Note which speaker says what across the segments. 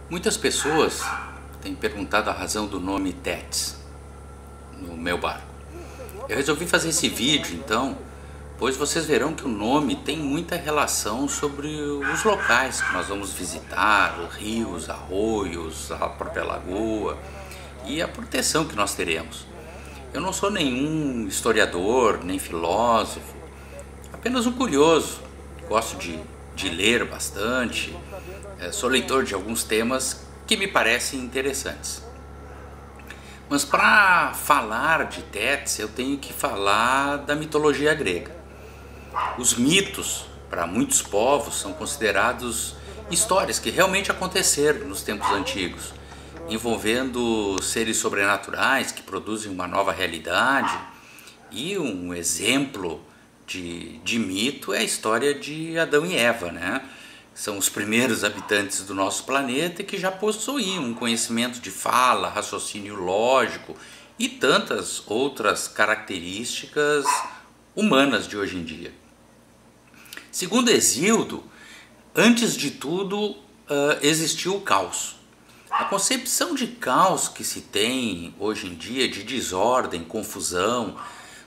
Speaker 1: Muitas pessoas têm perguntado a razão do nome Tétis no meu barco. Eu resolvi fazer esse vídeo então, pois vocês verão que o nome tem muita relação sobre os locais que nós vamos visitar, rios, arroios, a própria lagoa e a proteção que nós teremos. Eu não sou nenhum historiador, nem filósofo, apenas um curioso. Gosto de ler bastante, sou leitor de alguns temas que me parecem interessantes. Mas para falar de Tétis, eu tenho que falar da mitologia grega. Os mitos, para muitos povos, são considerados histórias que realmente aconteceram nos tempos antigos, envolvendo seres sobrenaturais que produzem uma nova realidade. E um exemplo de mito é a história de Adão e Eva, né? São os primeiros habitantes do nosso planeta que já possuíam um conhecimento de fala, raciocínio lógico e tantas outras características humanas de hoje em dia. Segundo Hesíodo, antes de tudo existiu o caos. A concepção de caos que se tem hoje em dia, de desordem, confusão,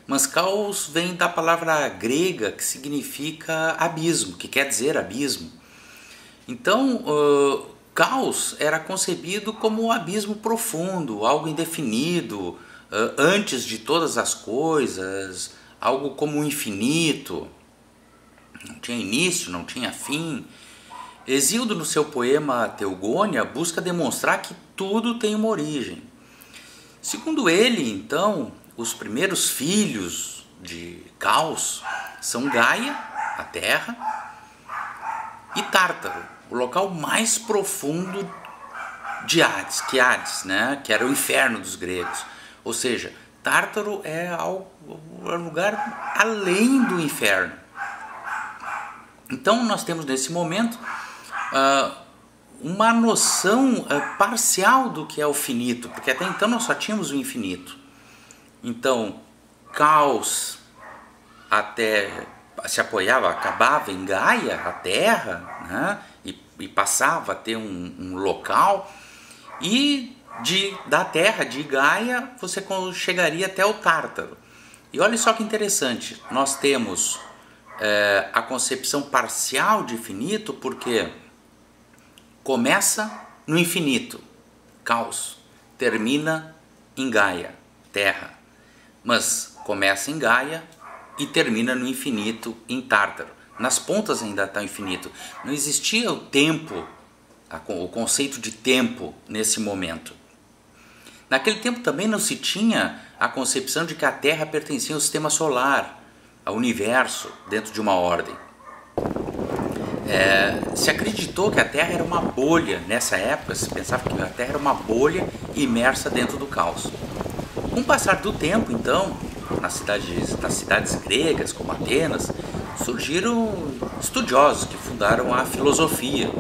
Speaker 1: mas caos vem da palavra grega que significa abismo, que quer dizer abismo. Então, caos era concebido como um abismo profundo, algo indefinido, antes de todas as coisas, algo como o infinito. Não tinha início, não tinha fim. Hesíodo, no seu poema Teogônia, busca demonstrar que tudo tem uma origem. Segundo ele, então, os primeiros filhos de Caos são Gaia, a Terra, e Tártaro, o local mais profundo de Hades, que era o inferno dos gregos. Ou seja, Tártaro é um lugar além do inferno. Então nós temos nesse momento uma noção parcial do que é o finito, porque até então nós só tínhamos o infinito. Então, Caos até se apoiava, acabava em Gaia, a Terra, né? e passava a ter um local, e da Terra, de Gaia, você chegaria até o Tártaro. E olha só que interessante, nós temos a concepção parcial de infinito, porque começa no infinito, Caos, termina em Gaia, Terra, mas começa em Gaia e termina no infinito, em Tártaro. Nas pontas ainda está o infinito. Não existia o tempo, o conceito de tempo nesse momento. Naquele tempo também não se tinha a concepção de que a Terra pertencia ao sistema solar, ao universo, dentro de uma ordem. Se acreditou que a Terra era uma bolha. Nessa época se pensava que a Terra era uma bolha imersa dentro do caos. Com o passar do tempo, então, nas cidades gregas, como Atenas, surgiram estudiosos que fundaram a filosofia,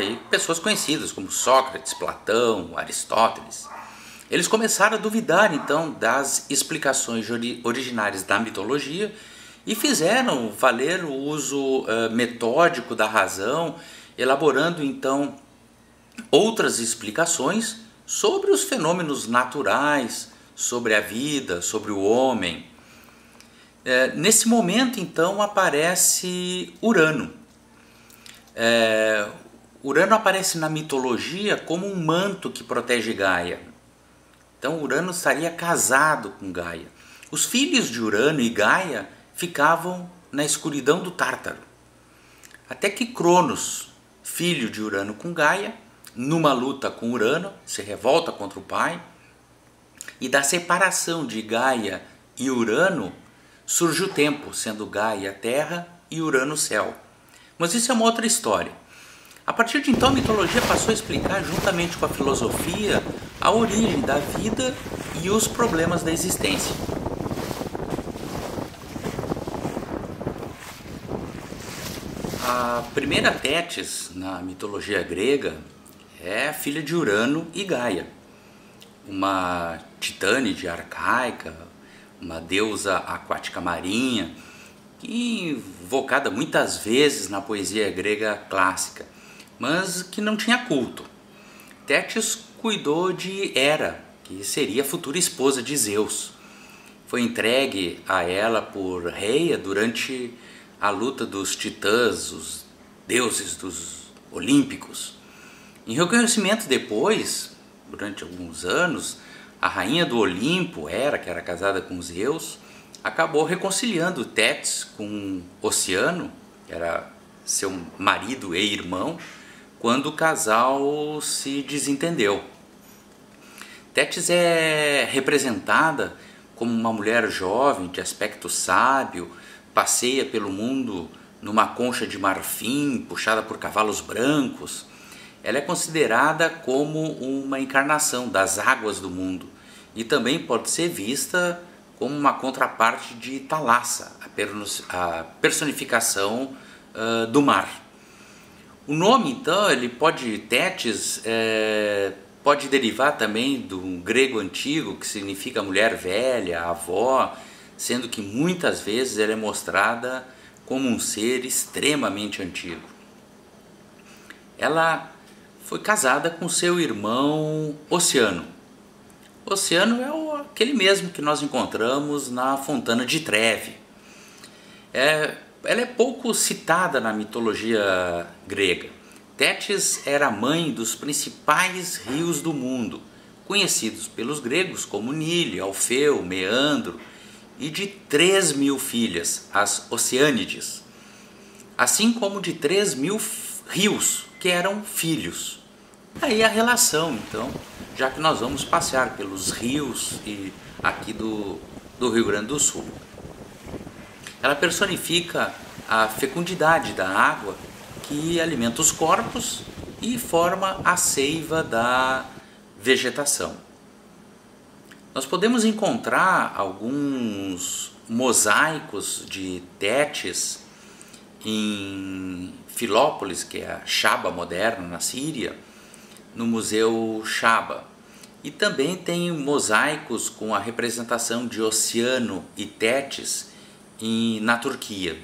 Speaker 1: e pessoas conhecidas como Sócrates, Platão, Aristóteles. Eles começaram a duvidar, então, das explicações originárias da mitologia e fizeram valer o uso metódico da razão, elaborando, então, outras explicações sobre os fenômenos naturais, sobre a vida, sobre o homem. Nesse momento, então, aparece Urano. Urano aparece na mitologia como um manto que protege Gaia. Então, Urano estaria casado com Gaia. Os filhos de Urano e Gaia ficavam na escuridão do Tártaro. Até que Cronos, filho de Urano com Gaia, numa luta com Urano, se revolta contra o pai, e da separação de Gaia e Urano surge o tempo, sendo Gaia a Terra e Urano o céu. Mas isso é uma outra história. A partir de então a mitologia passou a explicar, juntamente com a filosofia, a origem da vida e os problemas da existência. A primeira Tétis na mitologia grega é filha de Urano e Gaia, uma titânide arcaica, uma deusa aquática marinha, invocada muitas vezes na poesia grega clássica, mas que não tinha culto. Tétis cuidou de Hera, que seria a futura esposa de Zeus. Foi entregue a ela por Reia durante a luta dos titãs, os deuses dos olímpicos. Em reconhecimento depois, durante alguns anos, a rainha do Olimpo, Hera, que era casada com Zeus, acabou reconciliando Tétis com Oceano, que era seu marido e irmão, quando o casal se desentendeu. Tétis é representada como uma mulher jovem, de aspecto sábio, passeia pelo mundo numa concha de marfim, puxada por cavalos brancos. Ela é considerada como uma encarnação das águas do mundo e também pode ser vista como uma contraparte de Thalassa, a personificação do mar. O nome, então, Tétis, pode derivar também do grego antigo, que significa mulher velha, avó, sendo que muitas vezes ela é mostrada como um ser extremamente antigo. Ela foi casada com seu irmão Oceano. Oceano é aquele mesmo que nós encontramos na Fontana de Trevi. Ela é pouco citada na mitologia grega. Tétis era mãe dos principais rios do mundo, conhecidos pelos gregos como Nilo, Alfeu, Meandro, e de 3.000 filhas, as Oceânides, assim como de 3.000 rios, que eram filhos. Aí a relação, então, já que nós vamos passear pelos rios e aqui do Rio Grande do Sul. Ela personifica a fecundidade da água que alimenta os corpos e forma a seiva da vegetação. Nós podemos encontrar alguns mosaicos de Tétis em Filópolis, que é a Chaba moderna, na Síria, no Museu Chaba. E também tem mosaicos com a representação de Oceano e Tétis na Turquia.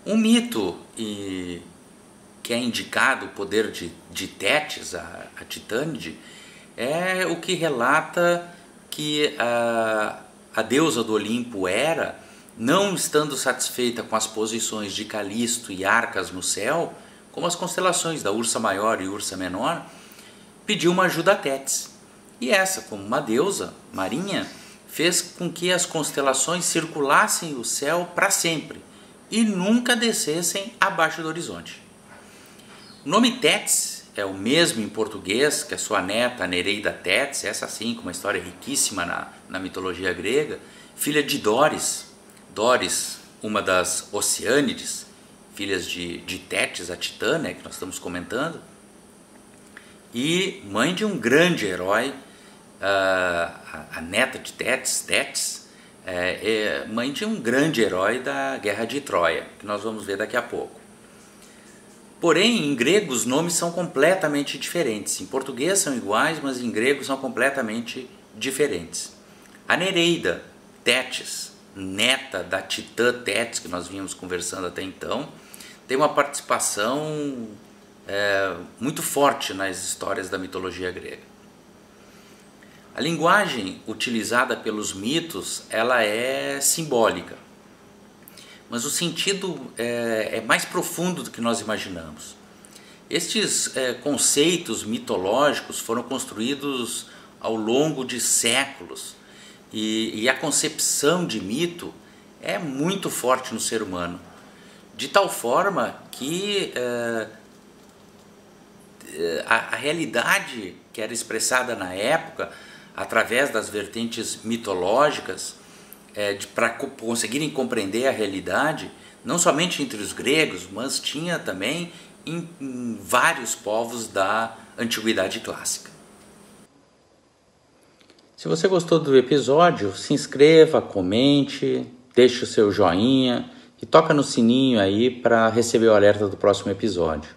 Speaker 1: Um mito que é indicado o poder de Tétis, a Titânide, é o que relata que a deusa do Olimpo Hera, não estando satisfeita com as posições de Calisto e Arcas no céu, como as constelações da Ursa Maior e Ursa Menor, pediu uma ajuda a Tétis. E essa, como uma deusa marinha, fez com que as constelações circulassem o céu para sempre e nunca descessem abaixo do horizonte. O nome Tétis é o mesmo em português que a sua neta Nereida Tétis, essa sim, com uma história riquíssima na mitologia grega, filha de Dóris. Dóris, uma das Oceânides, filhas de Tétis, a Titã, que nós estamos comentando, e mãe de um grande herói, a neta de Tétis, mãe de um grande herói da Guerra de Troia, que nós vamos ver daqui a pouco. Porém, em grego os nomes são completamente diferentes. Em português são iguais, mas em grego são completamente diferentes. A Nereida Tétis, neta da Titã Tétis, que nós vínhamos conversando até então, tem uma participação muito forte nas histórias da mitologia grega. A linguagem utilizada pelos mitos, ela é simbólica, mas o sentido é mais profundo do que nós imaginamos. Estes conceitos mitológicos foram construídos ao longo de séculos e a concepção de mito é muito forte no ser humano, de tal forma que a realidade que era expressada na época através das vertentes mitológicas, para conseguirem compreender a realidade, não somente entre os gregos, mas tinha também em vários povos da Antiguidade Clássica. Se você gostou do episódio, se inscreva, comente, deixe o seu joinha e toca no sininho aí para receber o alerta do próximo episódio.